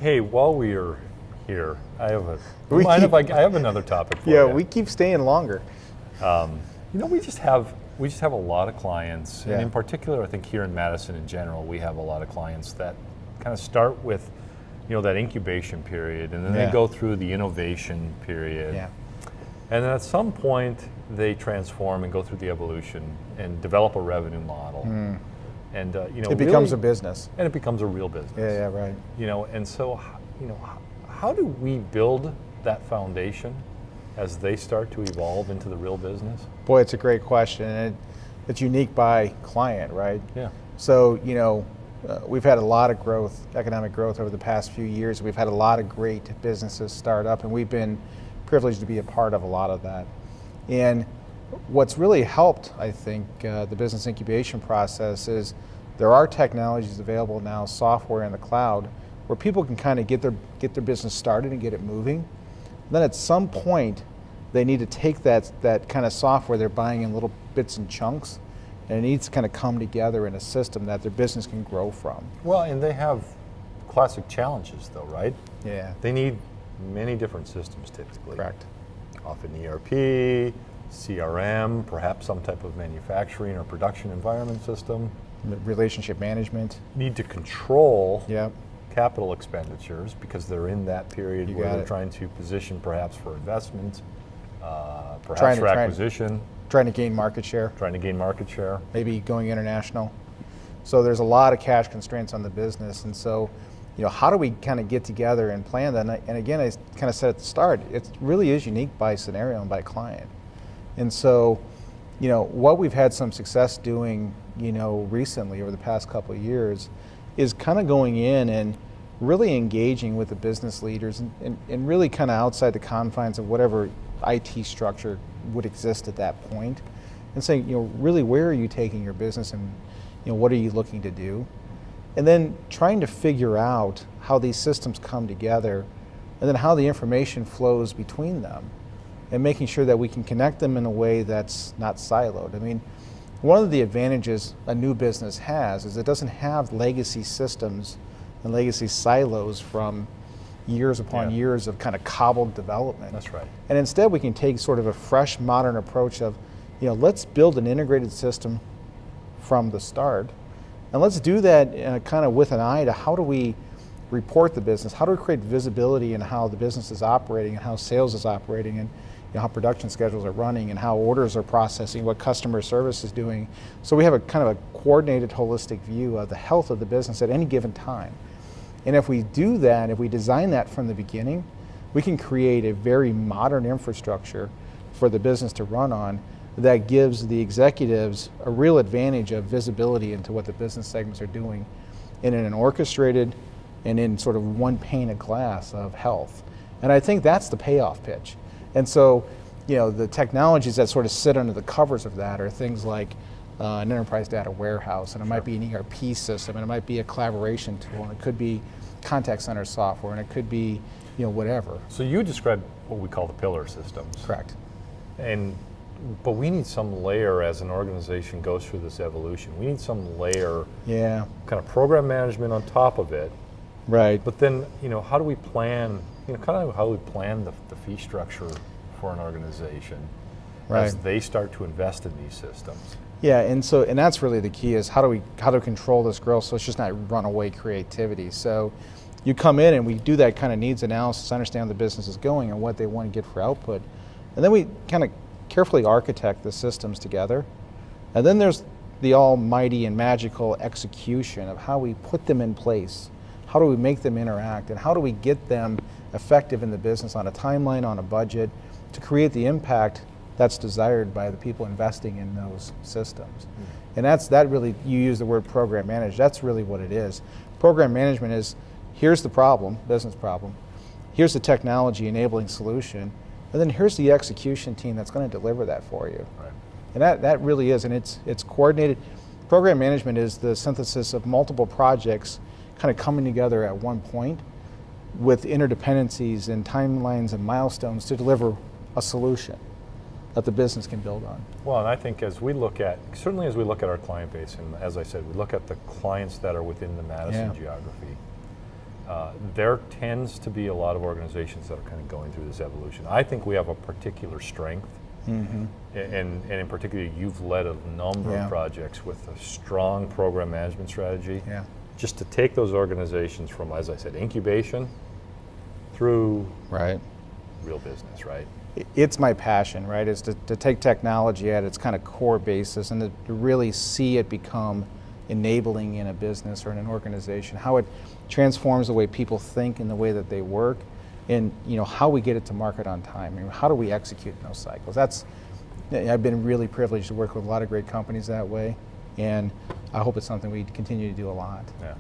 Hey, while we are here, I have I have another topic for you. Yeah, we keep staying longer. We just have a lot of clients, Yeah. and in particular, I think here in Madison in general, we have a lot of clients that kind of start with, that incubation period, and then Yeah. they go through the innovation period, Yeah. and then at some point they transform and go through the evolution and develop a revenue model, and It becomes a business. and it becomes a real business. Yeah, right. And so, how do we build that foundation as they start to evolve into the real business? Boy, it's a great question, and it's unique by client, right? Yeah. So, we've had a lot of growth, economic growth over the past few years. We've had a lot of great businesses start up, and we've been privileged to be a part of a lot of that. And what's really helped, I think, the business incubation process is there are technologies available now, software in the cloud, where people can kind of get their business started and get it moving. Then at some point, they need to take that kind of software they're buying in little bits and chunks, and it needs to kind of come together in a system that their business can grow from. Well, and they have classic challenges, though, right? Yeah. They need many different systems typically. Correct. Often ERP, CRM, perhaps some type of manufacturing or production environment system. Relationship management. Need to control Yep. capital expenditures because they're in that period You where got they're it. trying to position perhaps for investment, perhaps Trying to- for trying- acquisition, Trying to gain market share. trying to gain market share. Maybe going international. So there's a lot of cash constraints on the business, and so how do we kind of get together and plan that? And again, I kind of said at the start, it really is unique by scenario and by client. And so, what we've had some success doing, recently over the past couple of years, is kind of going in and really engaging with the business leaders and really kind of outside the confines of whatever IT structure would exist at that point, and saying, really, where are you taking your business, and what are you looking to do? And then trying to figure out how these systems come together, and then how the information flows between them, and making sure that we can connect them in a way that's not siloed. I mean, one of the advantages a new business has is it doesn't have legacy systems and legacy silos from years upon years of kind of cobbled development. That's right. And instead we can take sort of a fresh, modern approach of, let's build an integrated system from the start. And let's do that kind of with an eye to how do we report the business, how do we create visibility in how the business is operating and how sales is operating, and how production schedules are running and how orders are processing, what customer service is doing. So we have a kind of a coordinated, holistic view of the health of the business at any given time. And if we do that, if we design that from the beginning, we can create a very modern infrastructure for the business to run on that gives the executives a real advantage of visibility into what the business segments are doing, and in an orchestrated and in sort of one pane of glass of health. And I think that's the payoff pitch. And so, the technologies that sort of sit under the covers of that are things like an enterprise data warehouse, and it might be an ERP system, and it might be a collaboration tool, and it could be contact center software, and it could be, whatever. So you described what we call the pillar systems. Correct. But we need some layer as an organization goes through this evolution. We need some layer, Yeah. kind of program management on top of it. Right. But then, how do we plan, how do we plan the fee structure for an organization as Right. they start to invest in these systems? Yeah, and that's really the key is how do we control this growth so it's just not runaway creativity. So you come in and we do that kind of needs analysis, understand where the business is going and what they want to get for output. And then we kind of carefully architect the systems together. And then there's the almighty and magical execution of how we put them in place. How do we make them interact, and how do we get them effective in the business on a timeline, on a budget, to create the impact that's desired by the people investing in those systems. And that really, you use the word program manage, that's really what it is. Program management is, here's the problem, business problem, here's the technology enabling solution, and then here's the execution team that's going to deliver that for you. Right. And that really is, and it's coordinated. Program management is the synthesis of multiple projects kind of coming together at one point with interdependencies and timelines and milestones to deliver a solution that the business can build on. Well, and I think certainly as we look at our client base, and as I said, we look at the clients that are within the Madison geography, there tends to be a lot of organizations that are kind of going through this evolution. I think we have a particular strength, and in particular, you've led a number of projects with a strong program management strategy. Yeah. Just to take those organizations from, as I said, incubation through Right. real business, right? It's my passion, right? Is to take technology at its kind of core basis and to really see it become enabling in a business or in an organization, how it transforms the way people think and the way that they work, and how we get it to market on time. I mean, how do we execute in those cycles? I've been really privileged to work with a lot of great companies that way, and I hope it's something we continue to do a lot. Yeah.